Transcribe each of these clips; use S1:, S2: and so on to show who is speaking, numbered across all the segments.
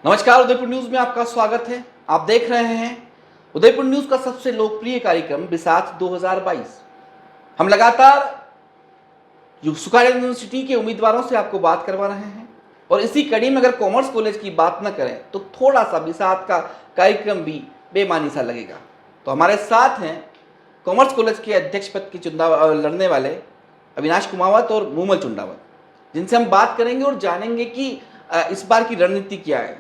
S1: नमस्कार, उदयपुर न्यूज में आपका स्वागत है। आप देख रहे हैं उदयपुर न्यूज का सबसे लोकप्रिय कार्यक्रम बिसात 2022। हम लगातार सुखाड़ यूनिवर्सिटी के उम्मीदवारों से आपको बात करवा रहे हैं और इसी कड़ी में अगर कॉमर्स कॉलेज की बात न करें तो थोड़ा सा बिसात का कार्यक्रम भी बेमानी सा लगेगा। तो हमारे साथ हैं कॉमर्स कॉलेज के अध्यक्ष पद की चुनाव लड़ने वाले अविनाश कुमावत और मूमल चुंडावत, जिनसे हम बात करेंगे और जानेंगे कि इस बार की रणनीति क्या है।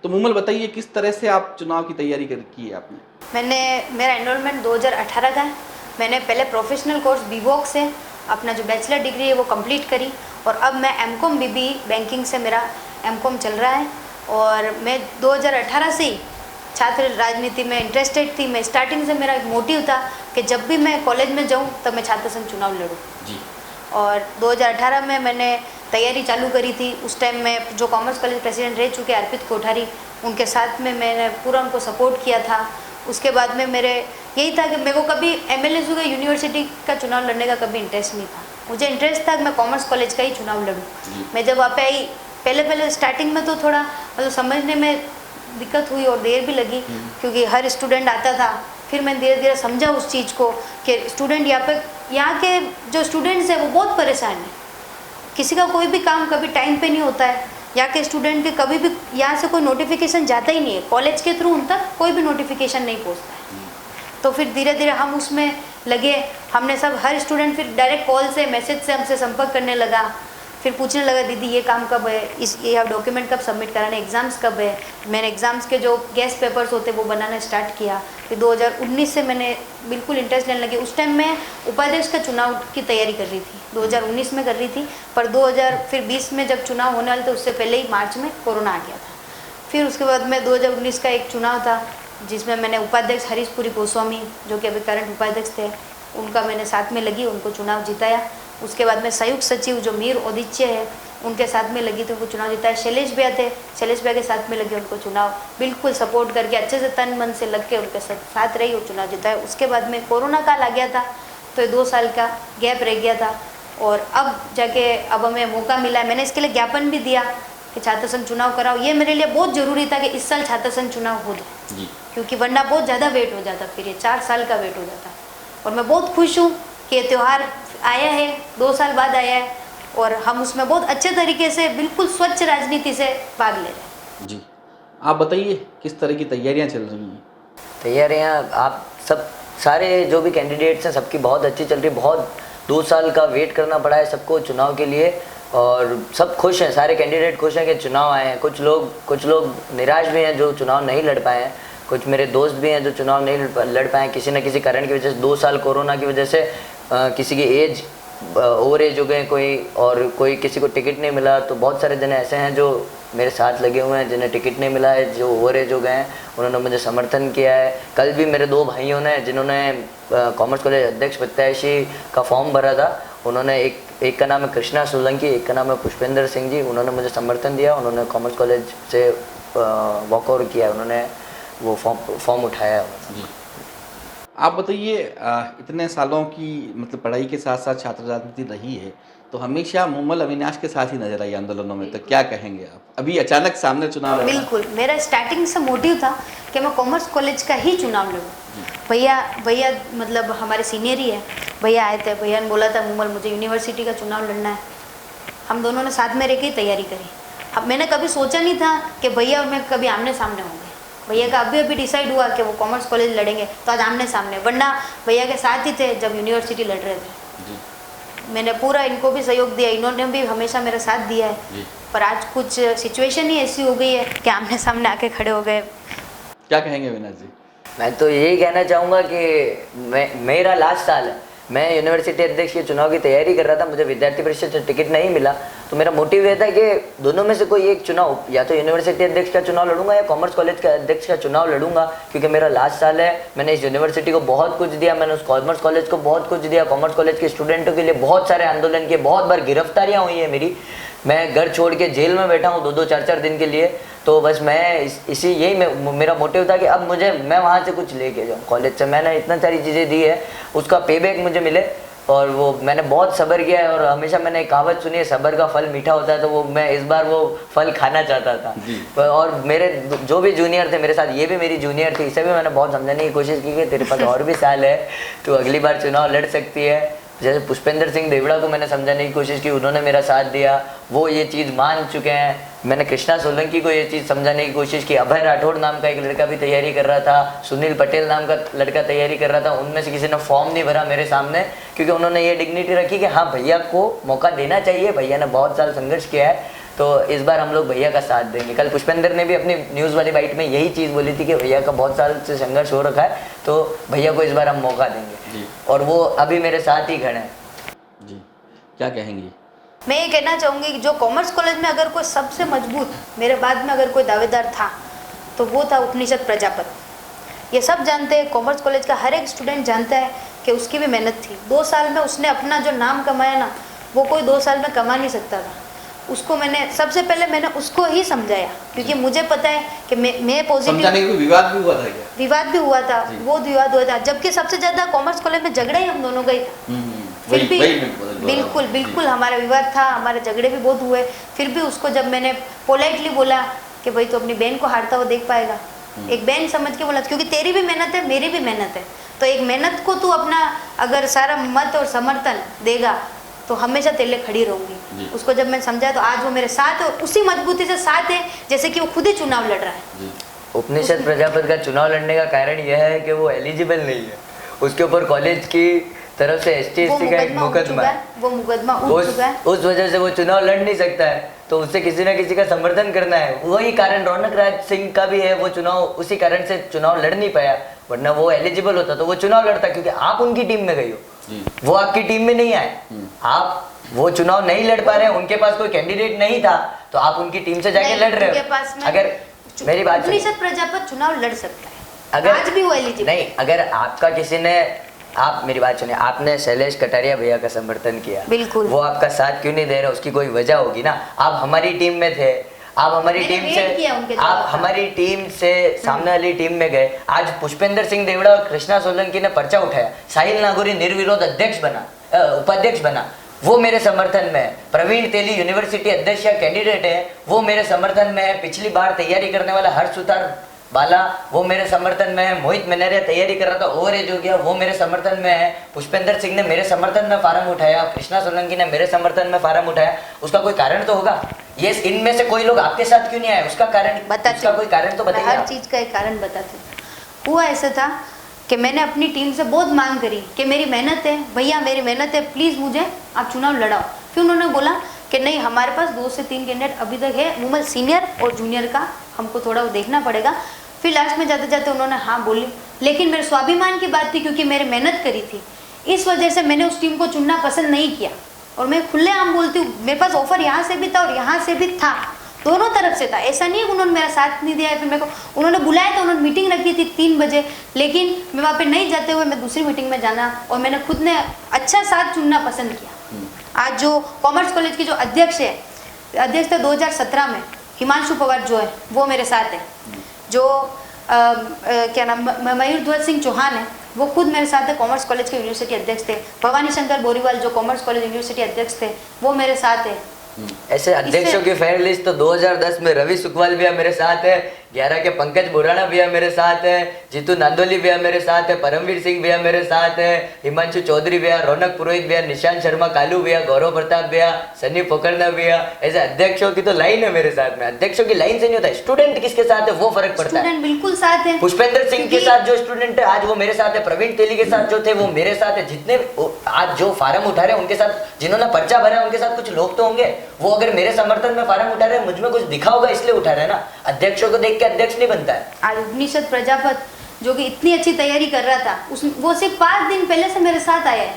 S1: तो मूमल बताइए, किस तरह से आप चुनाव की तैयारी की है आपने?
S2: मेरा एनरोलमेंट 2018 का है। मैंने पहले प्रोफेशनल कोर्स बीवॉक से अपना जो बैचलर डिग्री है वो कंप्लीट करी और अब मैं एमकॉम बीबी बैंकिंग से मेरा एमकॉम चल रहा है। और मैं 2018 से ही छात्र राजनीति में इंटरेस्टेड थी। मैं स्टार्टिंग से मेरा एक मोटिव था कि जब भी मैं कॉलेज में जाऊँ तब मैं छात्र संघ चुनाव लड़ूँ
S1: जी।
S2: और 2018 में मैंने तैयारी चालू करी थी। उस टाइम में जो कॉमर्स कॉलेज प्रेसिडेंट रह चुके अर्पित कोठारी, उनके साथ में मैंने पूरा उनको सपोर्ट किया था। उसके बाद में मेरे यही था कि मेरे को कभी एमएलएसयू का यूनिवर्सिटी का चुनाव लड़ने का कभी इंटरेस्ट नहीं था। मुझे इंटरेस्ट था कि मैं कॉमर्स कॉलेज का ही चुनाव लड़ूँ। मैं जब वहाँ पे आई, पहले स्टार्टिंग में तो थोड़ा मतलब समझने में दिक्कत हुई और देर भी लगी, क्योंकि हर स्टूडेंट आता था। फिर मैं धीरे धीरे समझा उस चीज़ को कि स्टूडेंट यहाँ के जो स्टूडेंट्स हैं वो बहुत परेशान हैं। किसी का कोई भी काम कभी टाइम पे नहीं होता है। यहाँ के स्टूडेंट के कभी भी यहाँ से कोई नोटिफिकेशन जाता ही नहीं है, कॉलेज के थ्रू उन तक कोई भी नोटिफिकेशन नहीं पहुँचता है। तो फिर धीरे धीरे हम उसमें लगे। हमने सब हर स्टूडेंट फिर डायरेक्ट कॉल से मैसेज से हमसे संपर्क करने लगा। फिर पूछने लगा, दीदी ये काम कब है, ये डॉक्यूमेंट कब सबमिट कराने, एग्ज़ाम्स कब है। मैंने एग्ज़ाम्स के जो गेस्ट पेपर्स होते वो बनाना स्टार्ट किया। फिर 2019 से मैंने बिल्कुल इंटरेस्ट लेने लगी। उस टाइम मैं उपाध्यक्ष का चुनाव की तैयारी कर रही थी, 2019 में कर रही थी। पर 2020 में जब चुनाव होने वाले थे उससे पहले ही मार्च में कोरोना आ गया था। फिर उसके बाद में 2019 का एक चुनाव था जिसमें मैंने उपाध्यक्ष हरीशपुरी गोस्वामी, जो कि अभी करंट उपाध्यक्ष थे, उनका मैंने साथ में लगी, उनको चुनाव जिताया। उसके बाद में संयुक्त सचिव जो मीर ओदिच्य है उनके साथ में लगी थी, उनको चुनाव जिताया। शैलेश भैया थे, शैलेश भैया के साथ में लगे, उनको चुनाव बिल्कुल सपोर्ट करके अच्छे से तन मन से लग के उनके साथ रही और चुनाव जिताया। उसके बाद में कोरोना काल आ गया था तो 2 साल का गैप रह गया था और अब जाके अब हमें मौका मिला है। मैंने इसके लिए ज्ञापन भी दिया कि छात्र संघ चुनाव कराओ। ये मेरे लिए बहुत ज़रूरी था कि इस साल छात्र संघ चुनाव हो जाए, क्योंकि वरना बहुत ज़्यादा वेट हो जाता, फिर ये 4 साल का वेट हो जाता। और मैं बहुत खुश हूँ कि ये त्यौहार आया है, 2 साल बाद आया है और हम उसमें बहुत अच्छे तरीके से बिल्कुल स्वच्छ राजनीति से भाग ले रहे हैं।
S1: जी, आप बताइए किस तरह की तैयारियां चल रही हैं?
S3: तैयारियां आप सब सारे जो भी कैंडिडेट्स हैं सबकी बहुत अच्छी चल रही है। बहुत 2 साल का वेट करना पड़ा है सबको चुनाव के लिए और सब खुश हैं, सारे कैंडिडेट खुश हैं कि चुनाव आए हैं। कुछ लोग निराश भी हैं जो चुनाव नहीं लड़ पाए हैं। कुछ मेरे दोस्त भी हैं जो चुनाव नहीं लड़ पाए हैं, किसी न किसी कारण की वजह से। 2 साल कोरोना की वजह से किसी की एज ओवर एज हो गए कोई किसी को टिकट नहीं मिला। तो बहुत सारे जने ऐसे हैं जो मेरे साथ लगे हुए हैं जिन्हें टिकट नहीं मिला है, जो ओवर एज हो गए हैं, उन्होंने मुझे समर्थन किया है। कल भी मेरे 2 भाइयों ने जिन्होंने कॉमर्स कॉलेज अध्यक्ष प्रत्याशी का फॉर्म भरा था, उन्होंने एक का नाम है कृष्णा सोलंकी, एक का नाम है पुष्पेंद्र सिंह जी, उन्होंने मुझे समर्थन दिया। उन्होंने कॉमर्स कॉलेज से वॉकआउट किया, उन्होंने वो फॉर्म उठाया।
S1: आप बताइए, इतने सालों की मतलब पढ़ाई के साथ साथ छात्र राजनीति रही है, तो हमेशा मूमल अविनाश के साथ ही नजर आई आंदोलनों में, तो क्या कहेंगे आप? अभी अचानक सामने चुनाव लड़ा।
S2: बिल्कुल, मेरा स्टार्टिंग से मोटिव था कि मैं कॉमर्स कॉलेज का ही चुनाव लड़ूँ। भैया मतलब हमारे सीनियर ही है, भैया आए थे, भैया ने बोला था मूमल मुझे यूनिवर्सिटी का चुनाव लड़ना है। हम दोनों ने साथ में रह के तैयारी करी। अब मैंने कभी सोचा नहीं था कि भैया और मैं कभी आमने सामने होंगे। भैया का अभी डिसाइड हुआ कि वो कॉमर्स कॉलेज लड़ेंगे तो आज आमने सामने, वरना भैया के साथ ही थे जब यूनिवर्सिटी लड़ रहे थे। मैंने पूरा इनको भी सहयोग दिया, इन्होंने भी हमेशा मेरा साथ दिया है। पर आज कुछ सिचुएशन ही ऐसी हो गई है कि आमने सामने आके खड़े हो गए।
S1: क्या कहेंगे अविनाश जी?
S3: मैं तो यही कहना चाहूँगा कि मेरा लास्ट साल है, मैं यूनिवर्सिटी अध्यक्ष के चुनाव की तैयारी कर रहा था। मुझे विद्यार्थी परिषद से टिकट नहीं मिला तो मेरा मोटिव ये था कि दोनों में से कोई एक चुनाव, या तो यूनिवर्सिटी अध्यक्ष का चुनाव लड़ूंगा या कॉमर्स कॉलेज का अध्यक्ष का चुनाव लड़ूंगा, क्योंकि मेरा लास्ट साल है। मैंने इस यूनिवर्सिटी को बहुत कुछ दिया, मैंने उस कॉमर्स कॉलेज को बहुत कुछ दिया। कॉमर्स कॉलेज के स्टूडेंटों के लिए बहुत सारे आंदोलन किए, बहुत बार गिरफ्तारियाँ हुई है मेरी। मैं घर छोड़ के जेल में बैठा हूँ 2-2 4-4 दिन के लिए। तो बस मैं मेरा मोटिव था कि अब मैं वहाँ से कुछ लेके जाऊँ कॉलेज से। मैंने इतना सारी चीज़ें दी है, उसका पे बैक मुझे मिले। और वो मैंने बहुत सब्र किया है और हमेशा मैंने एक कहावत सुनी है, सब्र का फल मीठा होता है, तो वो मैं इस बार वो फल खाना चाहता था। और मेरे जो भी जूनियर थे मेरे साथ, ये भी मेरी जूनियर थी, इसे भी मैंने बहुत समझाने की कोशिश की कि तेरे पास और भी साल है, तो अगली बार चुनाव लड़ सकती है। जैसे पुष्पेंद्र सिंह देवड़ा को मैंने समझाने की कोशिश की, उन्होंने मेरा साथ दिया, वो ये चीज़ मान चुके हैं। मैंने कृष्णा सोलंकी को ये चीज़ समझाने की कोशिश की। अभय राठौड़ नाम का एक लड़का भी तैयारी कर रहा था, सुनील पटेल नाम का लड़का तैयारी कर रहा था, उनमें से किसी ने फॉर्म नहीं भरा मेरे सामने, क्योंकि उन्होंने ये डिग्निटी रखी कि हाँ भैया को मौका देना चाहिए, भैया ने बहुत साल संघर्ष किया है, तो इस बार हम लोग भैया का साथ देंगे। कल पुष्पेंद्र ने भी अपनी न्यूज़ वाली बाइट में यही चीज़ बोली थी कि भैया का बहुत साल से संघर्ष हो रखा है, तो भैया को इस बार हम मौका देंगे, और वो अभी मेरे साथ ही खड़े हैं।
S1: जी, क्या कहेंगी?
S2: मैं ये कहना चाहूँगी कि जो कॉमर्स कॉलेज में अगर कोई सबसे मजबूत, मेरे बाद में अगर कोई दावेदार था तो वो था उपनिषद प्रजापति। ये सब जानते हैं, कॉमर्स कॉलेज का हर एक स्टूडेंट जानता है कि उसकी भी मेहनत थी। 2 साल में उसने अपना जो नाम कमाया ना, वो कोई 2 साल में कमा नहीं सकता था। उसको मैंने सबसे पहले मैंने उसको ही समझाया, क्योंकि मुझे पता है कि मैं पॉजिटिव।
S1: समझाने का कोई विवाद भी हुआ था क्या?
S2: विवाद भी हुआ था, वो विवाद हुआ था, जबकि सबसे ज़्यादा कॉमर्स कॉलेज में झगड़ा ही हम दोनों का ही था। फिर भी बिल्कुल हमारा विवाद था, हमारे झगड़े भी बहुत हुए। फिर भी उसको जब मैंने पोलाइटली बोला कि भाई तो अपनी बहन को हारता हुआ देख पाएगा, एक बहन समझ के बोला, क्योंकि तेरी भी मेहनत है, मेरी भी मेहनत है, तो एक मेहनत को तू अपना अगर सारा मत और समर्थन देगा तो हमेशा तेरे लिए खड़ी रहूंगी। उसको जब मैंने समझाया तो आज वो मेरे साथ है, और उसी मजबूती से साथ है जैसे कि वो खुद ही चुनाव लड़ रहा है।
S3: उपनिषद प्रजापति का चुनाव लड़ने का कारण यह है कि वो एलिजिबल नहीं है, उसके ऊपर कॉलेज की तरफ से ST/SC का एक मुकदमा है,
S2: वो मुकदमा उठ चुका है।
S3: उस वजह से वो चुनाव लड़ नहीं सकता है, तो उससे किसी ना किसी का समर्थन करना है। वही कारण रौनक राज सिंह का भी है, वो चुनाव उसी कारण से चुनाव लड़ नहीं पाया, वरना वो एलिजिबल होता तो वो चुनाव लड़ता, क्योंकि आप उनकी टीम में गई हो, वो आपकी टीम में नहीं आए, आप वो चुनाव नहीं लड़ पा रहे, उनके पास कोई कैंडिडेट नहीं था, तो आप उनकी टीम से जाके लड़ रहे हो। अगर मेरी बात
S2: उपनिषद प्रजापति चुनाव लड़ सकता है,
S3: अगर
S2: आज भी वो एलिजिबल
S3: नहीं, अगर आपका किसी ने, आप मेरी बात सुनिए, आपने शैलेश कटारिया भैया का समर्थन किया,
S2: बिल्कुल,
S3: वो आपका साथ क्यों नहीं दे रहे, उसकी कोई वजह होगी ना। आप हमारी टीम में थे, आप हमारी टीम से सामने वाली टीम में गए। आज पुष्पेंद्र सिंह देवड़ा और कृष्णा सोलंकी ने पर्चा उठाया, साहिल नागौरी निर्विरोध अध्यक्ष बना, उपाध्यक्ष बना, वो मेरे समर्थन में है। प्रवीण तेली यूनिवर्सिटी अध्यक्ष कैंडिडेट है, वो मेरे समर्थन में है। पिछली बार तैयारी करने वाला हर्ष सुतार बाला, वो मेरे समर्थन में है। मोहित मनेरिया तैयारी कर रहा था, ओवर एज हो गया, वो मेरे समर्थन में है। पुष्पेंद्र सिंह ने मेरे समर्थन में फार्म उठाया, कृष्णा सोलंकी ने मेरे समर्थन में फार्म उठाया। उसका कोई कारण तो होगा। ये इनमें से कोई लोग आपके साथ क्यों नहीं आए, उसका कारण उसका कोई कारण तो बताइए।
S2: हर चीज का एक कारण बताते। हुआ ऐसा था कि मैंने अपनी टीम से बहुत मांग करी कि मेरी मेहनत है भैया, मेरी मेहनत है, प्लीज मुझे आप चुनाव लड़ाओ। फिर उन्होंने बोला कि नहीं, हमारे पास 2 से 3 कैंडिडेट अभी तक है, मुमल सीनियर और जूनियर का हमको थोड़ा वो देखना पड़ेगा। फिर लास्ट में जाते जाते उन्होंने हाँ बोली, लेकिन मेरे स्वाभिमान की बात थी, क्योंकि मैंने मेहनत करी थी, इस वजह से मैंने उस टीम को चुनना पसंद नहीं किया। और मैं खुलेआम बोलती हूँ, मेरे पास ऑफर यहाँ से भी था और यहाँ से भी था, दोनों तरफ से था। ऐसा नहीं है उन्होंने मेरा साथ नहीं दिया है। फिर मेरे को उन्होंने बुलाया था, उन्होंने मीटिंग रखी थी 3 बजे, लेकिन मैं वहाँ पे नहीं जाते हुए मैं दूसरी मीटिंग में जाना, और मैंने खुद ने अच्छा साथ चुनना पसंद किया। आज जो कॉमर्स कॉलेज की जो अध्यक्ष है, अध्यक्ष थे 2017 में, हिमांशु पवार जो है वो मेरे साथ है। जो क्या नाम, मयूर ध्वज सिंह चौहान है, वो खुद मेरे साथ है, कॉमर्स कॉलेज के यूनिवर्सिटी अध्यक्ष थे। भवानी शंकर बोरीवाल जो कॉमर्स कॉलेज यूनिवर्सिटी अध्यक्ष थे, वो मेरे साथ है।
S3: ऐसे अध्यक्षों की फेयर लिस्ट तो 2010 में रवि सुखवाल भैया मेरे साथ है, 11 के पंकज बोराना भैया मेरे साथ है, जीतू नांदोली भैया मेरे साथ है, परमवीर सिंह भैया मेरे साथ है, हिमांशु चौधरी भैया, रौनक पुरोहित भैया, निशांत शर्मा कालू भैया, गौरव प्रताप भैया, सनी पोखरना भैया। ऐसे अध्यक्षों की तो लाइन है मेरे साथ में। अध्यक्षों की लाइन से नहीं होता, स्टूडेंट किसके साथ है वो फर्क पड़ता है।
S2: बिल्कुल साथ है।
S3: पुष्पेंद्र सिंह के साथ जो स्टूडेंट है आज वो मेरे साथ है, प्रवीण तेली के साथ जो थे वो मेरे साथ है, जितने आज जो फार्म उठा रहे हैं उनके साथ, जिन्होंने पर्चा भरा है उनके साथ कुछ लोग तो होंगे, वो अगर मेरे समर्थन में फार्म उठा रहे हैं, मुझमें कुछ दिखा होगा इसलिए उठा रहे हैं ना। अध्यक्षों को देख के अध्यक्ष नहीं बनता है।
S2: आज उपनिषद प्रजापति जो कि इतनी अच्छी तैयारी कर रहा था, वो सिर्फ 5 दिन पहले से मेरे साथ आया है।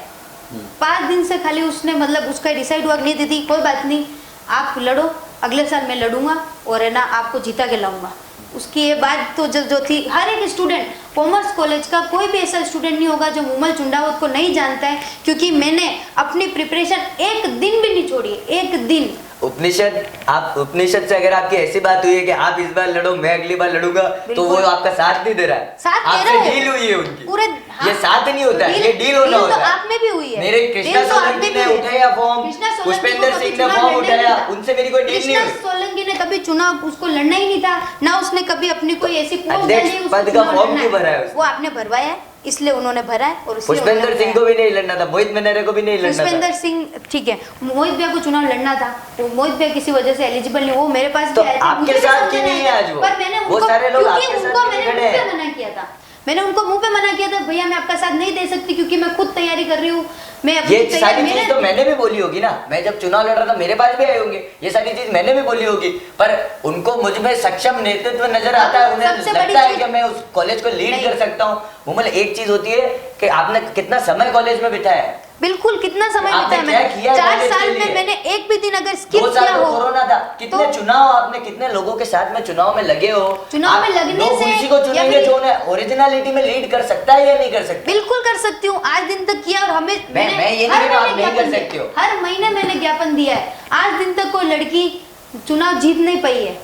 S2: 5 दिन से खाली उसने, मतलब उसका डिसाइड हुआ नहीं दी थी, कोई बात नहीं आप लड़ो, अगले साल मैं लड़ूंगा और है ना आपको जीता के लाऊंगा। उसकी ये बात तो जो थी, हर एक स्टूडेंट, कॉमर्स कॉलेज का कोई भी ऐसा स्टूडेंट नहीं होगा जो मुमल चुंडावत को नहीं जानता है, क्योंकि मैंने अपनी प्रिपरेशन एक दिन भी नहीं छोड़ी, एक दिन।
S3: उपनिषद, आप उपनिषद से अगर आपकी ऐसी बात हुई है कि आप इस बार लड़ो मैं अगली बार लड़ूंगा, तो वो आपका साथ नहीं दे रहा है,
S2: साथ दे
S3: आपसे
S2: रहा है।
S3: डील हुई है उनकी
S2: पूरे
S3: ये साथ नहीं होता है, ये डील होना होता
S2: तो
S3: है।
S2: आप में भी हुई है।
S3: मेरे कृष्णा
S2: डील तो आप में
S3: सोलंकी
S2: भी
S3: ने
S2: हुई है।
S3: उठाया फॉर्म,
S2: कृष्णा सोलंकी
S3: पुष्पेंद्र
S2: को
S3: सिंह
S2: कभी
S3: ने
S2: चुनाव
S3: फॉर्म
S2: लड़ना ही
S3: उठाया,
S2: नहीं था।
S3: उनसे मेरी कोई डील नहीं
S2: कृष्णा
S3: हुई।
S2: सोलंकी ने कभी चुनाव उसको लड़ना ही नहीं था, ना उसने कभी अपनी कोई ऐसी पोस्ट
S3: अध्यक्ष
S2: डाली उसको
S3: पद का
S2: चुनाव
S3: फॉर्म
S2: लड़ना
S3: क्यों
S2: है।
S3: भरा है उसने?
S2: वो आपने भरवाया है, इसलिए उन्होंने भरा है और इसलिए
S3: पुष्पेंद्र
S2: उन्होंने
S3: सिंह को भी नहीं लड़ना था, मोहित मनेरे को भी नहीं लड़ना था।
S2: पुष्पेंद्र सिंह ठीक है, मोहित भैया को चुनाव लड़ना था, वो मोहित भैया किसी वजह से एलिजिबल नहीं, वो मेरे पास
S3: तो
S2: भी आए थे,
S3: आपके
S2: मुझे भी
S3: साथ
S2: समझ
S3: क्यों नहीं
S2: आया
S3: है
S2: था,
S3: आज वो?
S2: पर मैंने
S3: वो
S2: उनको
S3: सारे लोग
S2: क्योंकि
S3: आपके साथ
S2: उनको
S3: क्यों
S2: मैंने
S3: खड़े
S2: मुंह पे
S3: हैं?
S2: मना किया था, मैंने उनको मुंह पे मना किया था, भैया मैं आपका साथ नहीं दे सकती क्योंकि मैं खुद तैयारी कर रही हूँ, मैं अपनी
S3: ये
S2: तैयारी
S3: सारी चीज तो मैंने भी बोली होगी ना, मैं जब चुनाव लड़ रहा था मेरे पास भी आए होंगे, ये सारी चीज मैंने भी बोली होगी, पर उनको मुझ में सक्षम नेतृत्व नजर आता है, उन्हें
S2: सबसे बड़ी
S3: लगता है
S2: चीज-
S3: कि मैं उस कॉलेज को लीड
S2: नहीं।
S3: कर सकता हूँ। मुमल, एक चीज होती है कि आपने कितना समय कॉलेज में बिताया है,
S2: बिल्कुल कितना समय
S3: आपने
S2: बिताया
S3: क्या किया है
S2: 4
S3: कॉलेज के
S2: साल
S3: लिए?
S2: में मैंने एक भी दिन अगर स्किप
S3: 2 साल
S2: किया
S3: तो
S2: हो
S3: कोरोना था, कितने
S2: तो-
S3: चुनाव आपने कितने लोगों के साथ में चुनाव में लगे हो,
S2: चुनाव में
S3: आप
S2: लगने
S3: लोग
S2: से
S3: उसी को
S2: या
S3: चुनेंगे
S2: फिर-
S3: जो उन्हें ओरिजिनलिटी में लीड कर सकता है या नहीं कर सकता।
S2: बिल्कुल कर सकती हूँ, आज दिन तक किया और हमें
S3: मैं ये नहीं
S2: हर
S3: कह रहा आप
S2: महीने
S3: नहीं कर
S2: ज्ञापन
S3: सकती
S2: दिया,
S3: हो।
S2: हर महीने मैंने ज्ञापन दिया है, आज दिन तक कोई लड़की चुनाव जीत नहीं पाई है।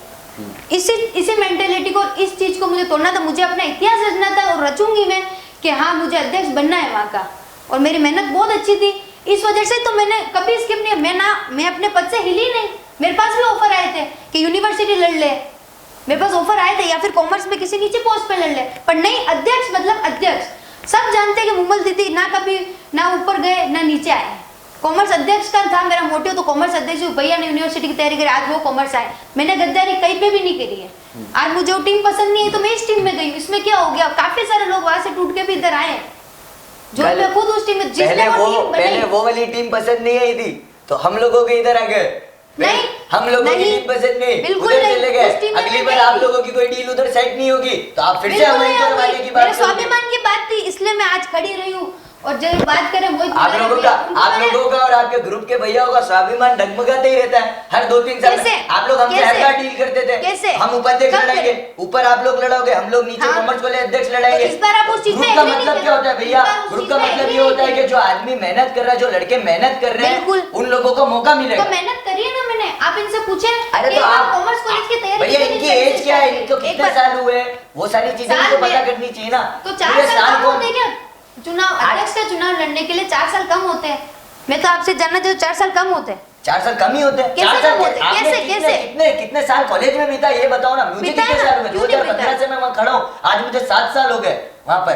S2: इसी मेंटेलिटी को, इस चीज को मुझे तोड़ना था, मुझे अपना इतिहास रचना था और रचूंगी मैं कि हाँ मुझे अध्यक्ष बनना है वहाँ का, और मेरी मेहनत बहुत अच्छी थी, इस वजह से तो मैंने कभी स्किप नहीं, मैं अपने पद से हिली नहीं। मेरे पास भी ऑफर आए थे कि यूनिवर्सिटी लड़ ले, मेरे पास ऑफर आए थे, या फिर कॉमर्स में किसी नीचे पोस्ट पे लड़ ले, पर नहीं, अध्यक्ष मतलब अध्यक्ष। सब जानते हैं कि मुमल दीदी ना कभी ना ऊपर गए ना नीचे आए, कॉमर्स अध्यक्ष का था मेरा मोटिव, तो कॉमर्स अध्यक्ष भैया ने यूनिवर्सिटी की तैयारी करी, आज वो कॉमर्स आए, मैंने गद्दारी कहीं पे भी नहीं करी है। आज मुझे वो टीम पसंद नहीं है तो मैं इस टीम में गई, इसमें क्या हो गया, काफी सारे लोग वहां से टूट के भी इधर आए हैं, जो
S3: पहले-
S2: मैं खुद उस टीम में, जिसने
S3: पहले
S2: वो टीम बनाई।
S3: पहले वो वाली टीम पसंद नहीं आई थी तो हम लोगों के इधर आ गए,
S2: नहीं,
S3: हम लोगों की
S2: नहीं,
S3: टीम पसंद नहीं,
S2: बिल्कुल
S3: उधर
S2: नहीं,
S3: चले
S2: उस
S3: गए।
S2: टीम में
S3: अगली
S2: मैं
S3: बार
S2: गई
S3: आप
S2: थी।
S3: लोगों की कोई डील उधर सेट नहीं होगी तो आप फिर से
S2: बिल्कुल
S3: हमारे
S2: नहीं
S3: ऊपर
S2: होगी।
S3: वाले की बात
S2: मेरे
S3: करोगे।
S2: स्वाभिमान की बात थी, इसलिए मैं आज खड़ी रही हूँ। और जब बात करें मोहित
S3: आप
S2: कुमार
S3: लोगों
S2: भैया,
S3: का
S2: उनको
S3: आप
S2: मैंने-
S3: लोगों का और आपके ग्रुप के भैयाओं का स्वाभिमान डगमगाते ही रहता है हर 2-3 साल में।
S2: कैसे?
S3: आप लोग हमसे हर
S2: कैसे?
S3: बार डील करते थे,
S2: कैसे?
S3: हम उपाध्यक्ष
S2: कब
S3: लड़ाएंगे,
S2: करे?
S3: ऊपर आप लोग लड़ोगे, हम लोग नीचे
S2: हाँ।
S3: कॉमर्स वाले अध्यक्ष लड़ाएंगे।
S2: तो इस बार आप उस चीज में
S3: ग्रुप का
S2: agree नहीं
S3: मतलब
S2: कर-
S3: क्या होता है भैया,
S2: इस बार उस
S3: ग्रुप
S2: चीज
S3: का
S2: में
S3: मतलब
S2: agree
S3: ये होता है
S2: नहीं
S3: कि जो आदमी मेहनत कर रहा है, जो लड़के मेहनत कर रहे हैं,
S2: बिल्कुल।
S3: उन लोगों को मौका मिलेगा।
S2: तो मेहनत करिए ना, मैंने आप इनसे पूछे
S3: अरे
S2: कि
S3: तो आप
S2: कॉमर्स कॉलेज की तैयारी
S3: भैया
S2: कितनी
S3: इनकी
S2: दिन से
S3: एज क्या है,
S2: start
S3: इनको
S2: की? एक
S3: कितने
S2: बार-
S3: साल हुए, वो सारी चीजें
S2: साल
S3: इनको
S2: में-
S3: पता करनी चाहिए ना।
S2: तो 4
S3: पूरे
S2: साल कम
S3: को-
S2: होते क्या चुनाव, अध्यक्ष का चुनाव लड़ने के लिए 4 साल कम होते हैं? मैं तो आपसे जानना चाहती हूँ, 4 साल कम होते हैं?
S3: 4 साल कम ही होते हैं।
S2: कैसे
S3: 4 साल
S2: कम होते हैं?
S3: आपने
S2: कैसे-
S3: कितने-
S2: कैसे?
S3: कितने कितने साल कॉलेज में बीता ये बताओ ना, मुझे
S2: बिताया
S3: कितने
S2: ना,
S3: साल हुए?
S2: क्यों नहीं
S3: 2015 से मैं वहाँ खड़ा हूँ, आज मुझे 7 साल हो गए वहाँ पर।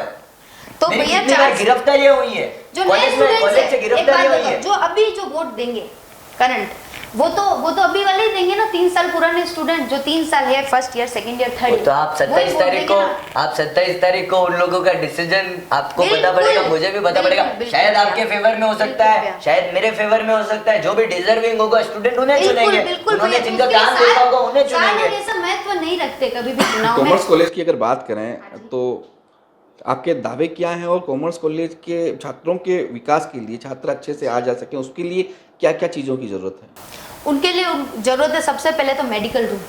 S2: तो
S3: मेरी
S2: भैया
S3: कितनी बार
S2: 4
S3: गिरफ्तारियां हुई है
S2: जो नए
S3: कॉलेज में,
S2: स्टूडेंट्स
S3: कॉलेज से
S2: है, एक बात
S3: गिरफ्तारियां हुई
S2: बताओ,
S3: है।
S2: जो अभी जो वोट देंगे करंट, वो तो अभी वाले ही देंगे ना, 3 साल पुराने स्टूडेंट जो 3 साल है, first year, second year, third year.
S3: तो आप 27 तारीख को उन लोगों का डिसीजन आपको पता
S2: बिल्कुल,
S3: पड़ेगा, मुझे भी पता पड़ेगा।
S2: बिल्कुल,
S3: शायद
S2: बिल्कुल,
S3: आपके
S2: भैया।
S3: फेवर में हो सकता है,
S2: बिल्कुल,
S3: शायद मेरे फेवर में हो सकता है। जो भी डिजर्विंग होगा स्टूडेंट उन्हें चुनेंगे, उन्होंने जिनका काम देखा होगा उन्हें चुनेंगे।
S2: ऐसा महत्व नहीं रखते कभी भी चुनाव में।
S1: कॉमर्स कॉलेज की अगर बात करें तो आपके दावे क्या हैं, और कॉमर्स कॉलेज के छात्रों के विकास के लिए, छात्र अच्छे से आ जा सकें, उसके लिए क्या क्या चीज़ों की ज़रूरत है?
S2: उनके लिए जरूरत है सबसे पहले तो मेडिकल रूम,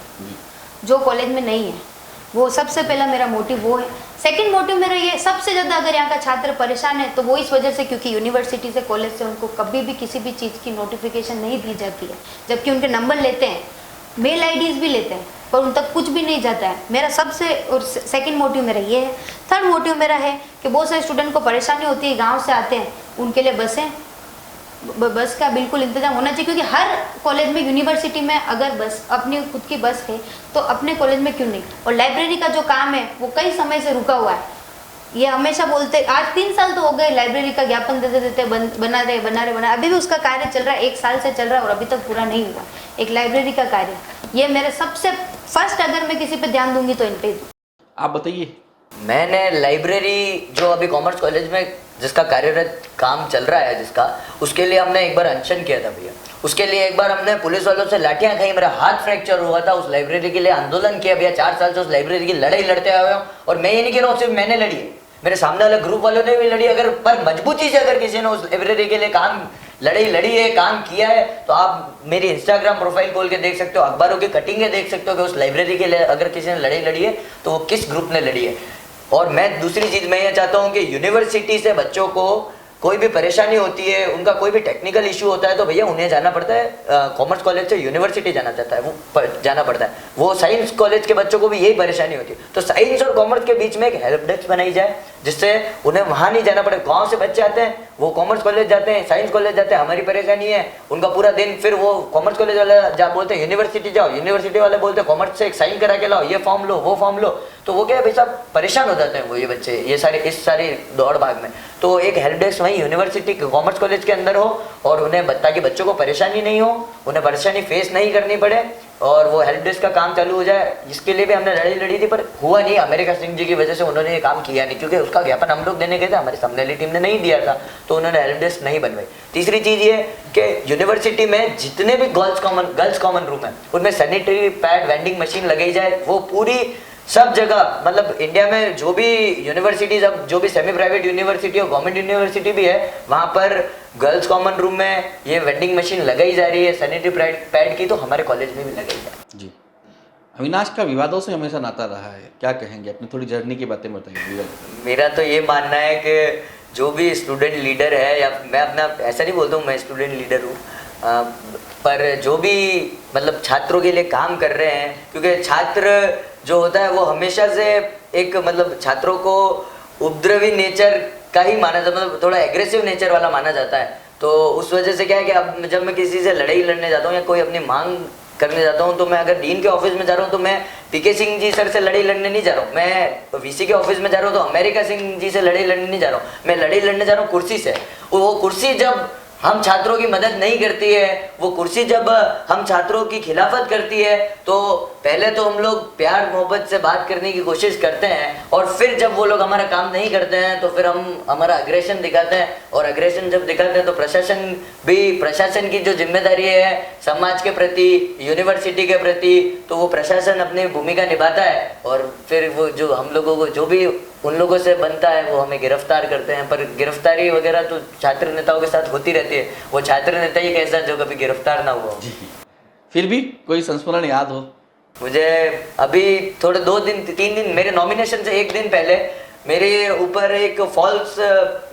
S2: जो कॉलेज में नहीं है, वो सबसे पहला मेरा मोटिव वो है। सेकंड मोटिव मेरा ये, सबसे ज़्यादा अगर यहाँ का छात्र परेशान है तो वो इस वजह से क्योंकि यूनिवर्सिटी से, कॉलेज से उनको कभी भी किसी भी चीज़ की नोटिफिकेशन नहीं दी जाती है, जबकि उनके नंबर लेते हैं, मेल आईडीज़ भी लेते हैं, पर उन तक कुछ भी नहीं जाता है। मेरा सबसे, और सेकंड मोटिव मेरा ये है। थर्ड मोटिव मेरा है कि बहुत सारे स्टूडेंट को परेशानी होती है, गाँव से आते हैं, उनके लिए बस का बिल्कुल इंतजाम होना चाहिए, क्योंकि हर कॉलेज में, यूनिवर्सिटी में अगर बस, अपनी खुद की बस है तो अपने कॉलेज में क्यों नहीं। और लाइब्रेरी का जो काम है वो कई समय से रुका हुआ है, ये हमेशा बोलते, आज 3 साल तो हो गए लाइब्रेरी का ज्ञापन देते देते, बना रहे, अभी भी उसका कार्य चल रहा है, 1 साल से चल रहा है और अभी तक पूरा नहीं हुआ एक लाइब्रेरी का कार्य। ये मेरे सबसे फर्स्ट, अगर मैं किसी पे ध्यान दूंगी तो इन पे।
S1: आप बताइए।
S3: मैंने लाइब्रेरी जो अभी कॉमर्स कॉलेज में जिसका कार्यरत काम चल रहा है, जिसका, उसके लिए हमने एक बार अनशन किया था भैया। उसके लिए एक बार हमने पुलिस वालों से लाठियां खाई, मेरा हाथ फ्रैक्चर हुआ था, उस लाइब्रेरी के लिए आंदोलन किया भैया। 4 साल से उस लाइब्रेरी की लड़ाई लड़ते आए हूँ। और मैं ये नहीं कह रहा हूँ सिर्फ मैंने लड़ी है, मेरे सामने वाले ग्रुप वालों ने भी लड़ी। अगर पर मजबूती से अगर किसी ने उस लाइब्रेरी के लिए लड़ी है, काम किया है, तो आप मेरी इंस्टाग्राम प्रोफाइल खोल के देख सकते हो, अखबारों की कटिंगें देख सकते हो कि उस लाइब्रेरी के लिए अगर किसी ने लड़ी है तो वो किस ग्रुप ने लड़ी है। और मैं दूसरी चीज़ मैं ये चाहता हूँ कि यूनिवर्सिटी से बच्चों को कोई भी परेशानी होती है, उनका कोई भी टेक्निकल इशू होता है तो भैया उन्हें जाना पड़ता है कॉमर्स कॉलेज से यूनिवर्सिटी जाना चाहता है जाना पड़ता है। वो साइंस कॉलेज के बच्चों को भी यही परेशानी होती है, तो साइंस और कॉमर्स के बीच में एक हेल्प डेस्क बनाई जाए जिससे उन्हें वहाँ नहीं जाना पड़े। गाँव से बच्चे आते हैं, वो कॉमर्स कॉलेज जाते हैं, साइंस कॉलेज जाते हैं, हमारी परेशानी है उनका पूरा दिन, फिर वो कॉमर्स कॉलेज वाले बोलते हैं यूनिवर्सिटी जाओ, यूनिवर्सिटी वाले बोलते हैं कॉमर्स से एक साइन करा के लाओ, ये फॉर्म लो वो फॉर्म लो, तो वो क्या है भाई साहब परेशान हो जाते हैं वो ये बच्चे ये सारे इस सारी दौड़ भाग में। तो एक हेल्प डेस्क वहीं यूनिवर्सिटी कॉमर्स कॉलेज के अंदर हो और उन्हें ताकि बच्चों को परेशानी नहीं हो, उन्हें परेशानी फेस नहीं करनी पड़े और वो हेल्प डेस्क का काम चालू हो जाए। इसके लिए भी हमने लड़ाई लड़ी थी पर हुआ नहीं, अमेरिका सिंह जी की वजह से उन्होंने ये काम किया नहीं, क्योंकि उसका ज्ञापन हम लोग देने गए थे, हमारी सामने वाली टीम ने नहीं दिया था, तो उन्होंने हेल्प डेस्क नहीं बनवाई। तीसरी चीज़ ये कि यूनिवर्सिटी में जितने भी गर्ल्स कॉमन रूम है उनमें सैनिटरी पैड वेंडिंग मशीन लगाई जाए, वो पूरी सब जगह मतलब इंडिया में जो भी यूनिवर्सिटीज, अब जो भी सेमी प्राइवेट यूनिवर्सिटी और गवर्नमेंट यूनिवर्सिटी भी है वहाँ पर गर्ल्स कॉमन रूम में ये वेंडिंग मशीन लगाई जा रही है सैनिटरी पैड की, तो हमारे कॉलेज में भी लगाई जाए।
S1: जी, अविनाश का विवादों से हमेशा नाता रहा है, क्या कहेंगे? अपनी थोड़ी जर्नी की बातें बताइए।
S3: मेरा तो ये मानना है कि जो भी स्टूडेंट लीडर है, या मैं अपना ऐसा नहीं बोलता हूँ मैं स्टूडेंट लीडर हूँ, पर जो भी मतलब छात्रों के लिए काम कर रहे हैं, क्योंकि छात्र जो होता है वो हमेशा से एक मतलब छात्रों को उपद्रवी नेचर का ही माना जाता है, मतलब थोड़ा एग्रेसिव नेचर वाला माना जाता है। तो उस वजह से क्या है कि अब जब मैं किसी से लड़ाई लड़ने जाता हूँ या कोई अपनी मांग करने जाता हूँ, तो मैं अगर डीन के ऑफिस में जा रहा हूँ तो मैं पीके सिंह जी सर से लड़ाई लड़ने नहीं जा रहा हूँ, मैं वीसी के ऑफिस में जा रहा हूँ तो अमेरिका सिंह जी से लड़ाई लड़ने नहीं जा रहा हूँ, मैं लड़ाई लड़ने जा रहा हूँ कुर्सी से। वो कुर्सी जब हम छात्रों की मदद नहीं करती है, वो कुर्सी जब हम छात्रों की खिलाफत करती है, तो पहले तो हम लोग प्यार मोहब्बत से बात करने की कोशिश करते हैं और फिर जब वो लोग हमारा काम नहीं करते हैं तो फिर हम हमारा अग्रेशन दिखाते हैं, और अग्रेशन जब दिखाते हैं तो प्रशासन की जो जिम्मेदारी है समाज के प्रति, यूनिवर्सिटी के प्रति, तो वो प्रशासन अपनी भूमिका निभाता है और फिर वो जो हम लोगों को जो भी उन लोगों से बनता है वो हमें गिरफ्तार करते हैं। पर गिरफ्तारी वगैरह तो छात्र नेताओं के साथ होती रहती है, वो छात्र नेता ही कैसा जो कभी गिरफ्तार ना हुआ।
S1: फिर भी कोई संस्मरण याद हो?
S3: मुझे अभी थोड़े 2-3 दिन मेरे नॉमिनेशन से एक दिन पहले मेरे ऊपर एक फॉल्स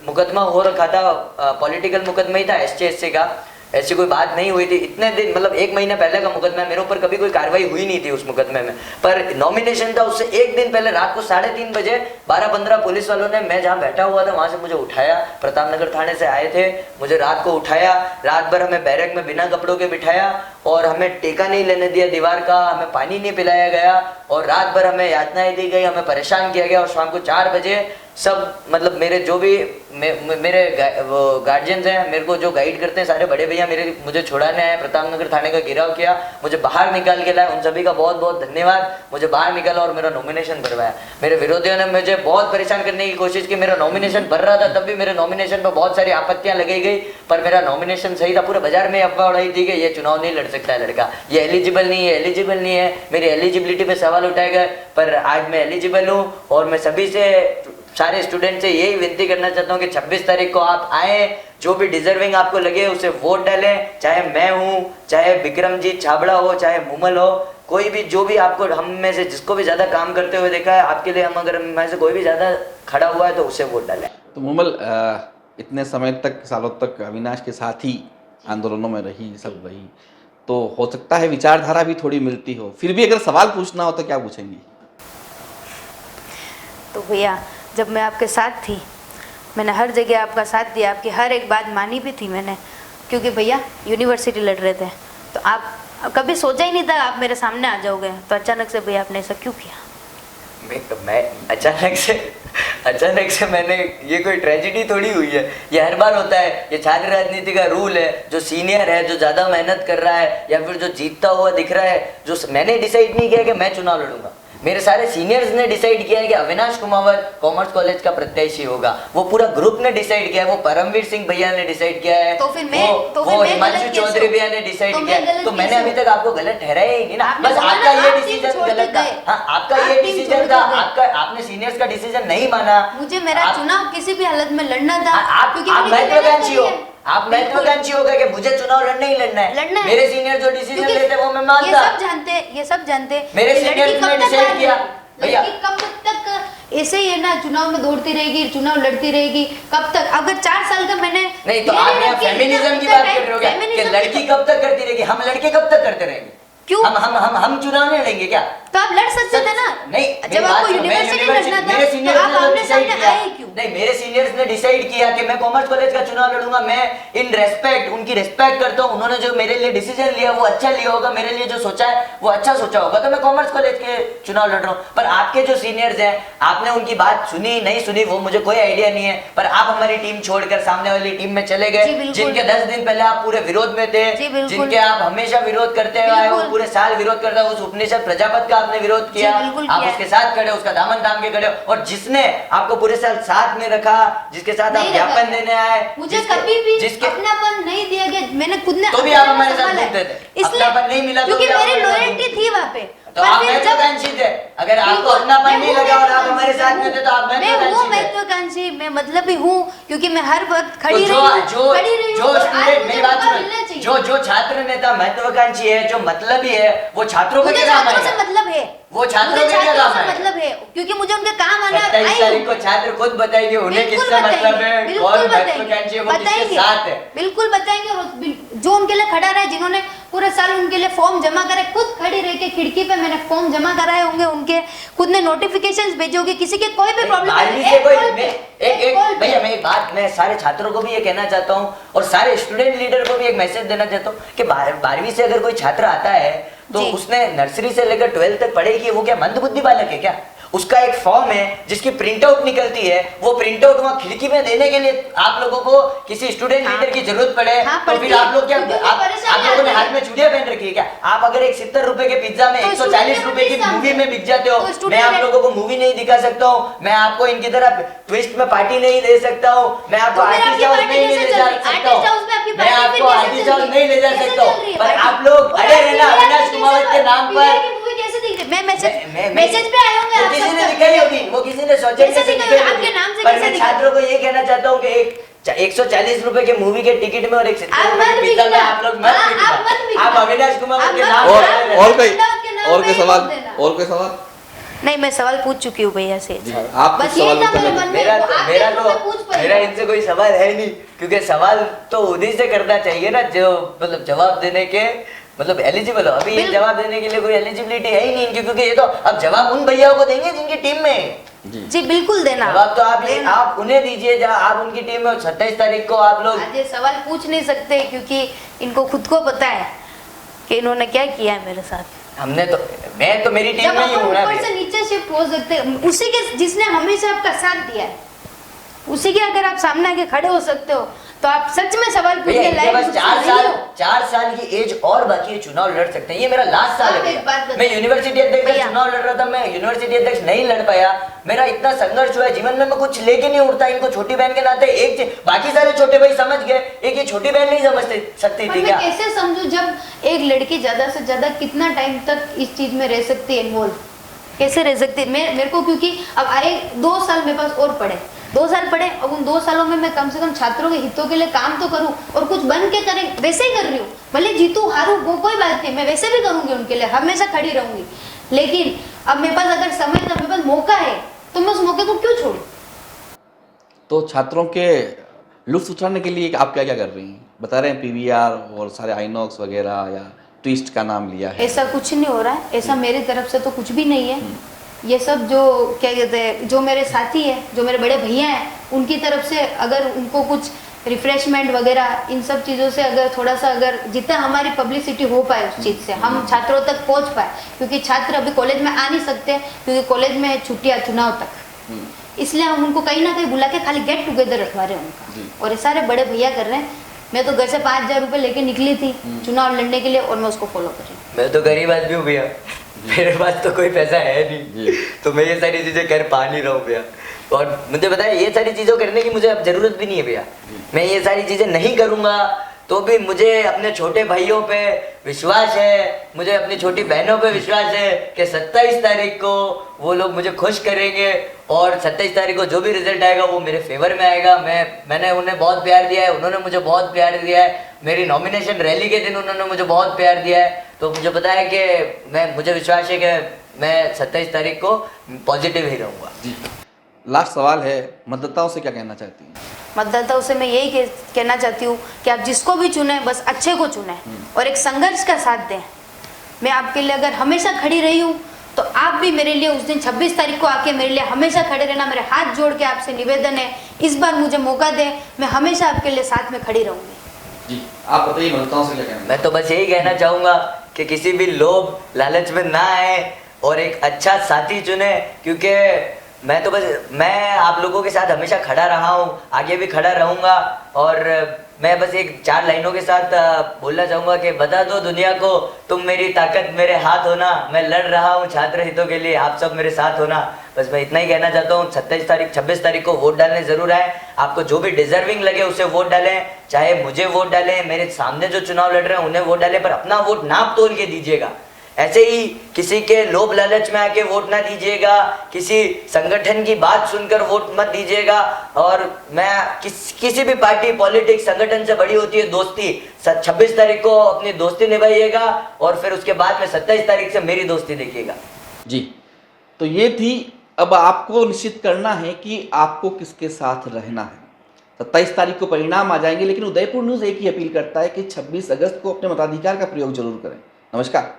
S3: मुकदमा हो रखा था, पॉलिटिकल मुकदमा ही था SC का, ऐसी कोई बात नहीं हुई थी। इतने दिन मतलब 1 महीने पहले का मुकदमा है, मेरे ऊपर कभी कोई कार्रवाई हुई नहीं थी उस मुकदमे में, पर नॉमिनेशन था उससे एक दिन पहले रात को 3:30 बजे 12-15 पुलिस वालों ने, मैं जहाँ बैठा हुआ था वहाँ से मुझे उठाया, प्रताप नगर थाने से आए थे, मुझे रात को उठाया, रात भर हमें बैरक में बिना कपड़ों के बिठाया और हमें टेका नहीं लेने दिया दीवार का, हमें पानी नहीं पिलाया गया और रात भर हमें यातनाएं दी गई, हमें परेशान किया गया। और शाम को 4 बजे सब मतलब मेरे जो भी मेरे वो गार्जियंस हैं, मेरे को जो गाइड करते हैं सारे बड़े भैया मुझे छुड़ाने आए, प्रताप नगर थाने का घेराव किया, मुझे बाहर निकाल के लाए, उन सभी का बहुत बहुत धन्यवाद। मुझे बाहर निकाला और मेरा नॉमिनेशन भरवाया। मेरे विरोधियों ने मुझे बहुत परेशान करने की कोशिश की, मेरा नॉमिनेशन भर रहा था तब भी मेरे नॉमिनेशन पर बहुत सारी आपत्तियां लगाई गई, पर मेरा नॉमिनेशन सही था। पूरे बाजार में अफवाह उड़ाई थी कि ये चुनाव नहीं लड़ सकता है लड़का, ये एलिजिबल नहीं है, मेरी एलिजिबिलिटी पे सवाल उठाए गए, पर आज मैं एलिजिबल हूँ। और मैं सभी से, सारे स्टूडेंट से यही विनती करना चाहता हूँ कि 26 तारीख को आप आए, जो भी डिजर्विंग आपको लगे उसे वोट डालें, चाहे मैं हूँ, चाहे विक्रमजीत छाबड़ा हो, चाहे मुमल हो, कोई भी जो भी आपको हम में से जिसको भी ज़्यादा काम करते हुए देखा है आपके लिए, हम अगर में से कोई भी ज़्यादा खड़ा हुआ है तो उसे वोट डालें।
S1: तो मुमल इतने समय तक, सालों तक अविनाश के साथ ही आंदोलनों में रही, सब रही, तो हो सकता है विचारधारा भी थोड़ी मिलती हो, फिर भी अगर सवाल पूछना हो तो क्या पूछेंगी?
S2: तो भैया जब मैं आपके साथ थी, मैंने हर जगह आपका साथ दिया, आपकी हर एक बात मानी भी थी मैंने, क्योंकि भैया यूनिवर्सिटी लड़ रहे थे, तो आप कभी सोचा ही नहीं था आप मेरे सामने आ जाओगे, तो अचानक से भैया आपने ऐसा क्यों किया?
S3: मैं अचानक से मैंने, ये कोई ट्रेजिडी थोड़ी हुई है, ये हर बार होता है, ये छात्र राजनीति का रूल है। जो सीनियर है, जो ज़्यादा मेहनत कर रहा है या फिर जो जीतता हुआ दिख रहा है, जो मैंने डिसाइड नहीं किया कि मैं चुनाव लड़ूंगा, मेरे सारे सीनियर्स ने डिसाइड किया है कि अविनाश कुमावत कॉमर्स कॉलेज का प्रत्याशी होगा, वो पूरा ग्रुप ने डिसाइड किया है, वो परमवीर सिंह भैया ने डिसाइड किया है,
S2: तो फिर मैं
S3: वो हिमांशु चौधरी भैया ने डिसाइड किया है, तो मैंने अभी तक आपको गलत ठहराया ही नहीं ना, बस आपका ये डिसीजन गलत था। हाँ, आपका ये डिसीजन था, आपने सीनियर्स का डिसीजन नहीं माना।
S2: मुझे मेरा चुनाव किसी भी हालत में लड़ना था,
S3: आप महत्वाकांक्षी हो, आप महत्वाकांक्षी हो गए कि मुझे चुनाव लड़ना ही लड़ना है। मेरे सीनियर जो डिसीजन लेते वो मैं मानता।
S2: ये सब जानते
S3: मेरे सीनियर ने डिसाइड किया भैया,
S2: कब तक ऐसे ही है ना, चुनाव में दौड़ती रहेगी, चुनाव लड़ती रहेगी, कब तक? अगर 4 साल का मैंने
S3: नहीं तो आप यहाँ फेमिनिज्म की बात कर रहे हो क्या कि लड़की कब तक करती रहेगी? हम लड़के कब तक करते रहेंगे?
S2: क्यों?
S3: हम चुनाव नहीं लड़ेंगे क्या?
S2: तो आप लड़ सकते थे ना।
S3: नहीं,
S2: जब आपको यूनिवर्सिटी लड़ना था
S3: मेरे
S2: तो
S3: सीनियर्स
S2: आप
S3: ने
S2: आमने
S3: डिसाइड
S2: सामने
S3: किया,
S2: आए क्यों?
S3: नहीं मेरे सीनियर्स ने डिसाइड किया कि मैं कॉमर्स कॉलेज का चुनाव लड़ूंगा। मैं इन रेस्पेक्ट उनकी रेस्पेक्ट करता हूँ। उन्होंने जो मेरे लिए डिसीजन लिया वो अच्छा लिया होगा, मेरे लिए जो सोचा है वो अच्छा सोचा होगा, तो मैं कॉमर्स कॉलेज के चुनाव लड़ रहा हूँ। पर आपके जो सीनियर्स हैं, आपने उनकी बात सुनी नहीं सुनी वो मुझे कोई आइडिया नहीं है, पर आप हमारी टीम छोड़कर सामने वाली टीम में चले
S2: जी,
S3: गए,
S2: बिल्कुल।
S3: जिनके 10 दिन पहले आप पूरे विरोध में थे,
S2: जी, बिल्कुल।
S3: जिनके आप हमेशा विरोध करते हुए आए हो,
S2: बिल्कुल।
S3: पूरे साल विरोध करते हो। उस उपनिषद प्रजापति का आपने विरोध किया,
S2: बिल्कुल
S3: आप
S2: किया
S3: उसके साथ खड़े हो, उसका दामन थाम के खड़े हो, और जिसने आपको पूरे साल साथ में रखा, जिसके साथ आप
S2: नहीं
S3: ज्ञापन
S2: रखा।
S3: देने आए,
S2: मुझे कभी भी
S3: जिसके
S2: अपनापन नहीं दिया गया, मैंने खुद ने
S3: तो भी
S2: अपने
S3: आप हमारे साथ
S2: संभाला है।
S3: घूमते थे।
S2: इसलिए
S3: अपनापन नहीं मिला तो
S2: क्योंकि
S3: भी आप
S2: मेरी
S3: हमारे साथ
S2: लॉयल्टी
S3: घूमते
S2: थी वहाँ पे।
S3: तो
S2: पर
S3: आप
S2: फिर जब-
S3: महत्वाकांक्षी थे। अगर आपको
S2: बिल्कुल,
S3: अपनापन
S2: मैं
S3: नहीं
S2: हूँ
S3: लगा और आप हमारे साथ में थे तो आप
S2: मैं हूँ
S3: महत्वाकांक्षी थे।
S2: महत्वाकांक्षी, मैं मतलब ही हूँ, क्योंकि मैं हर वक्त खड़ी
S3: तो
S2: रही हूँ,
S3: जो
S2: खड़ी रही हूँ,
S3: जो
S2: तो आज
S3: स्टूडेंट,
S2: मुझे
S3: मेरी बात
S2: मौका मिलना
S3: सुनो,
S2: चाहिए।
S3: जो छात्र नेता महत्वाकांक्षी है, जो मतलबी है, वो छात्रों को
S2: मुझे
S3: क्या काम
S2: छात्रों से
S3: आएगा?
S2: मतलब है,
S3: वो छात्रों
S2: मुझे
S3: के क्या
S2: छात्रों
S3: काम
S2: से
S3: है?
S2: मतलब है, क्योंकि मुझे उनके काम आना
S3: 27
S2: आई
S3: तारीख को
S2: हूँ।
S3: छात्र खुद बताएंगे उन्हें
S2: बिल्कुल
S3: किससे मतलब
S2: बताएंगे,
S3: है,
S2: बिल्कुल
S3: कौन
S2: बताएंगे,
S3: महत्वाकांक्षी है, वो किसके
S2: बताएंगे,
S3: साथ है।
S2: बिल्कुल बताएंगे। और जो उनके लिए खड़ा रहे, जिन्होंने पूरे साल उनके लिए फॉर्म जमा करे, खुद खड़ी रह के खिड़की पे मैंने फॉर्म जमा कराए होंगे उनके, खुद ने नोटिफिकेशंस भेजे होंगे, किसी के कोई भी प्रॉब्लम
S3: बारहवीं से कोई भैया मैं एक बात, मैं सारे छात्रों को भी ये कहना चाहता हूँ और सारे स्टूडेंट लीडर को भी एक मैसेज देना चाहता हूँ कि 12वीं से अगर कोई छात्र आता है तो
S2: जी।
S3: उसने नर्सरी से लेकर 12th तक पढ़ेगी, वो क्या मंदबुद्धि बालक है क्या? उसका एक फॉर्म है जिसकी प्रिंट आउट निकलती है, वो प्रिंट आउट वहाँ खिड़की में देने के लिए आप लोगों को किसी स्टूडेंट लीडर की जरूरत पड़े
S2: हाँ,
S3: तो फिर
S2: पड़ती है।
S3: आप लोग क्या,
S2: क्योंकि
S3: आप
S2: परेशानी
S3: लोगों ने
S2: आती है।
S3: हाथ में चूड़ियां पहन रखी है क्या? आप अगर एक 70 रुपए के पिज्जा में
S2: तो
S3: 140
S2: स्टूडेंट
S3: रुपए की
S2: किस काम
S3: मूवी
S2: से?
S3: में बिक जाते हो,
S2: तो
S3: मैं
S2: स्टूडेंट
S3: आप लोगों को मूवी नहीं दिखा सकता हूँ, मैं आपको इनकी तरह ट्विस्ट में पार्टी नहीं दे सकता हूँ, मैं आपको
S2: तो फिर
S3: आर्टिस्ट
S2: आपकी
S3: हाउस
S2: पार्टी
S3: नहीं
S2: कैसे
S3: ले
S2: चल
S3: जा
S2: रही?
S3: सकता
S2: आर्टिस्ट हाउस में आपकी
S3: हूँ, मैं
S2: पार्टी
S3: आपको
S2: फिर कैसे
S3: आर्टिस्ट
S2: चल
S3: हाउस
S2: रही?
S3: नहीं ले जा
S2: कैसे
S3: सकता
S2: चल
S3: हूँ,
S2: रही है
S3: पर
S2: पार्टी?
S3: आप लोग
S2: और
S3: अरे
S2: आपकी
S3: रहना
S2: पीआर
S3: अविनाश
S2: की
S3: कुमावत के नाम पर
S2: पीआर की मूवी कैसे दिख रही? मैं मैसेज पे आए होंगे
S3: वो
S2: आप
S3: किसी ने
S2: सब
S3: दिखाई होगी, वो किसी ने सोचा
S2: कैसे दिखाई होगी? आपके नाम से
S3: पर
S2: कैसे
S3: मैं
S2: दिखाई?
S3: छात्रों को ये कहना चाहता हूँ कि एक 140 रुपए के मूवी के टिकट में और एक 70
S2: आप
S3: रुपए
S2: मत
S3: के पिज्जा में
S2: बिकना।
S3: आप लोग मत
S2: हाँ,
S3: बिकना।
S2: आप मत बिकना।
S3: आप अविनाश कुमावत
S2: आप
S3: के
S2: मत
S3: नाम
S2: बिकना।
S3: पर
S1: और कोई
S2: के नाम
S1: और कोई
S2: पे
S1: सवाल
S2: वोट देना।
S1: और कोई सवाल
S2: नहीं, मैं सवाल पूछ चुकी हूँ भैया से।
S1: आप कुछ
S2: बस यही
S1: सवाल
S2: था
S1: उत्तर
S2: मेरे
S1: दो।
S2: मन में,
S3: मेरा
S2: वो
S3: तो
S2: आपके
S3: मेरा
S2: थ्रू मैं पूछ
S3: तो
S2: पाई।
S3: मेरा इनसे कोई सवाल है नहीं, क्योंकि सवाल तो उन्हीं से करना चाहिए ना जो मतलब जवाब देने के मतलब एलिजिबल हो। अभी ये
S2: बिल्कुल।
S3: जवाब देने के लिए कोई एलिजिबिलिटी है ही नहीं इनकी, क्योंकि ये तो अब जवाब उन भैयाओं को देंगे जिनकी टीम में है।
S2: जी बिल्कुल देना।
S3: जवाब तो आप
S2: देना।
S3: आप उन्हें दीजिए जहाँ आप उनकी टीम में 27 तारीख को आप लोग।
S2: आज ये सवाल पूछ नहीं सकते क्योंकि इनको खुद को पता है कि इन्होंने क्या किया है मेरे साथ।
S3: हमने तो मैं तो मेरी टीम
S2: जब
S3: में ही
S2: अपन
S3: हूँ ना
S2: ऊपर
S3: भैया।
S2: से नीचे शिफ्ट हो सकते, उसी के जिसने हमेशा आपका साथ दिया है, उसी के अगर आप सामने आके खड़े हो सकते हो तो आप सच में सवाल पूछ
S3: भैया
S2: के
S3: इनके
S2: लायक
S3: पास
S2: मुझसे नहीं हो।
S3: 4 साल की एज और बाकी है, चुनाव लड़ सकते हैं। ये मेरा लास्ट साल है
S2: आप एक बात
S3: भैया।
S2: बताओ।
S3: मैं यूनिवर्सिटी अध्यक्ष का
S2: भैया।
S3: चुनाव लड़ रहा था, मैं यूनिवर्सिटी अध्यक्ष नहीं लड़ पाया। मेरा इतना संघर्ष हुआ है जीवन में, मैं कुछ लेके नहीं उठता। इनको छोटी बहन के नाते एक बाकी सारे छोटे भाई समझ गए, एक ये छोटी बहन नहीं समझ सकती
S2: पर
S3: थी
S2: मैं
S3: क्या?
S2: कैसे समझूं जब एक लड़की ज्यादा से ज्यादा कितना टाइम तक इस चीज में रह सकती है इन्वॉल्व, कैसे रह सकती है? मेरे को क्योंकि अब आए 2 साल मेरे पास और पड़े, 2 साल पड़े, अब उन 2 सालों में मैं कम से कम छात्रों के हितों के लिए काम तो करूं और कुछ बन के करें। वैसे ही कर रही हूँ, भले जीतू हारू वो कोई बात नहीं, मैं वैसे भी करूंगी उनके लिए, हमेशा खड़ी रहूंगी। लेकिन अब मेरे पास अगर समय था, मेरे पास मौका है, तो मैं उस मौके को क्यों छोड़ूं?
S1: तो छात्रों के लुत्फ उठाने के लिए आप क्या क्या कर रही हैं? बता रहे हैं पीवीआर और सारे आइनॉक्स वगैरह या ट्विस्ट का नाम लिया है।
S2: ऐसा कुछ नहीं हो रहा है, ऐसा मेरी तरफ से तो कुछ भी नहीं है। ये सब जो क्या कहते हैं, जो मेरे साथी है, जो मेरे बड़े भैया हैं, उनकी तरफ से अगर उनको कुछ रिफ्रेशमेंट वगैरह इन सब चीज़ों से अगर थोड़ा सा अगर जितना हमारी पब्लिसिटी हो पाए उस चीज़ से हम छात्रों तक पहुंच पाए, क्योंकि छात्र अभी कॉलेज में आ नहीं सकते क्योंकि कॉलेज में छुट्टियां चुनाव तक, इसलिए हम उनको कहीं ना कहीं बुला के खाली गेट टुगेदर रखवा रहे हैं उनका, और ये सारे बड़े भैया कर रहे हैं। मैं तो घर से 5,000 रुपये लेके निकली थी चुनाव लड़ने के लिए और मैं उसको फॉलो कर रही हूँ।
S3: मैं तो गरीब आदमी हूँ भैया, मेरे पास तो कोई पैसा है नहीं, तो मैं ये सारी चीजें कर पा नहीं रहा हूँ भैया। और मुझे पता है ये सारी चीजों करने की मुझे अब जरूरत भी नहीं है भैया। मैं ये सारी चीजें नहीं करूँगा तो भी मुझे अपने छोटे भाइयों पे विश्वास है, मुझे अपनी छोटी बहनों पे विश्वास है कि 27 तारीख को वो लोग मुझे खुश करेंगे और 27 तारीख को जो भी रिजल्ट आएगा वो मेरे फेवर में आएगा। मैंने उन्हें बहुत प्यार दिया है, उन्होंने मुझे बहुत प्यार दिया है। मेरी नॉमिनेशन रैली के दिन उन्होंने मुझे बहुत प्यार दिया है, तो मुझे पता है कि मुझे विश्वास है कि मैं 27 तारीख को पॉजिटिव ही रहूँगा।
S1: लास्ट सवाल है, मतदाताओं से क्या कहना चाहती हैं?
S2: मतदाताओं से मैं यही कहना चाहती हूँ कि आप जिसको भी चुने बस अच्छे को चुने और एक संघर्ष का साथ दें। मैं आपके लिए अगर हमेशा खड़ी रही हूँ तो आप भी मेरे लिए उस दिन 26 तारीख को आके मेरे लिए हमेशा खड़े रहना। मेरे हाथ जोड़ के आपसे निवेदन है, इस बार मुझे मौका दें, मैं हमेशा आपके लिए साथ में खड़ी रहूँगी।
S1: जी आप बताइए, मतदाताओं से क्या कहना?
S3: मैं तो बस यही कहना चाहूँगा कि किसी भी लोभ लालच में ना आए और एक अच्छा साथी चुने, क्योंकि मैं आप लोगों के साथ हमेशा खड़ा रहा हूँ, आगे भी खड़ा रहूँगा। और मैं बस एक 4 लाइनों के साथ बोलना चाहूँगा कि बता दो दुनिया को तुम मेरी ताकत मेरे हाथ होना, मैं लड़ रहा हूँ छात्र हितों के लिए, आप सब मेरे साथ होना। बस मैं इतना ही कहना चाहता हूँ। 26 तारीख को वोट डालने ज़रूर आए। आपको जो भी डिजर्विंग लगे उसे वोट डालें, चाहे मुझे वोट डालें, मेरे सामने जो चुनाव लड़ रहे हैं उन्हें वोट डालें, पर अपना वोट नाप तोल के दीजिएगा। ऐसे ही किसी के लोभ लालच में आके वोट ना दीजिएगा, किसी संगठन की बात सुनकर वोट मत दीजिएगा। और मैं किसी भी पार्टी पॉलिटिक्स संगठन से बड़ी होती है दोस्ती। 26 तारीख को अपनी दोस्ती निभाइएगा और फिर उसके बाद में 27 तारीख से मेरी दोस्ती देखिएगा।
S1: जी, तो ये थी। अब आपको निश्चित करना है कि आपको किसके साथ रहना है। 27 तारीख को परिणाम आ जाएंगे, लेकिन उदयपुर न्यूज़ एक ही अपील करता है कि 26 अगस्त को अपने मताधिकार का प्रयोग जरूर करें। नमस्कार।